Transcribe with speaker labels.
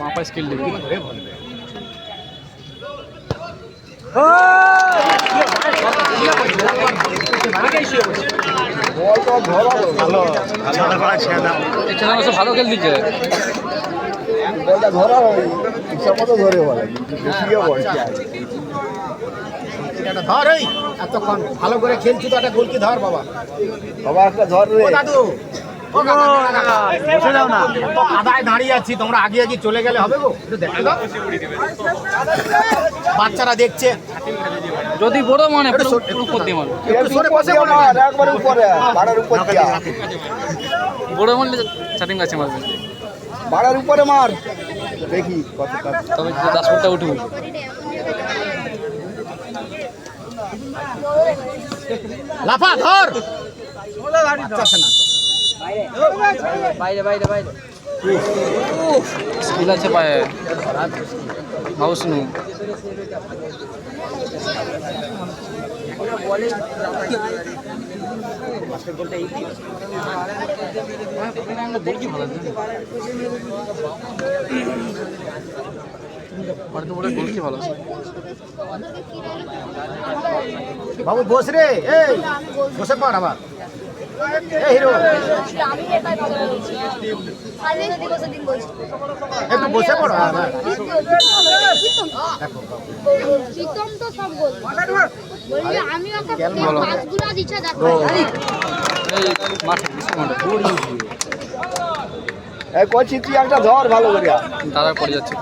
Speaker 1: মাপা স্কিল দিবি ভালো খেল দিচ্ছে
Speaker 2: বলটা ধরা হয় ইচ্ছা মতো ধরে বলে
Speaker 3: ধর এই এতক্ষণ ভালো করে খেলছি তো একটা গোলকি ধর বাবা
Speaker 2: বাবা একটা ধর রে
Speaker 3: দাদু বসে যাও না আদায় দাঁড়িয়ে আছি তোমরা আগে আগে চলে গেলে হবে গো একটু দেখে দাও বাচ্চারা দেখছে
Speaker 1: যদি বড় মানে উপর দিয়ে মারো
Speaker 3: একটু সরে বসে পড়ো
Speaker 2: একবার উপরে বাড়ার উপর দিয়া
Speaker 1: বড় মারলে চাটিং গাছে মারবে
Speaker 2: বাড়ার উপরে মার দেখি কত
Speaker 1: তবে 10 ফুটটা উঠবে
Speaker 3: লাফা ধর
Speaker 1: বাইরে বাইরে বাইরে স্কিল আছে পায়ে মাউসনু ভালো
Speaker 3: বাবু বস রে এই বসে পড় আবার এই হিরো একটু বসে পড়ো
Speaker 2: কইছি তুই একটা ধর ভালো করে
Speaker 1: দাদা পড়ে যাচ্ছে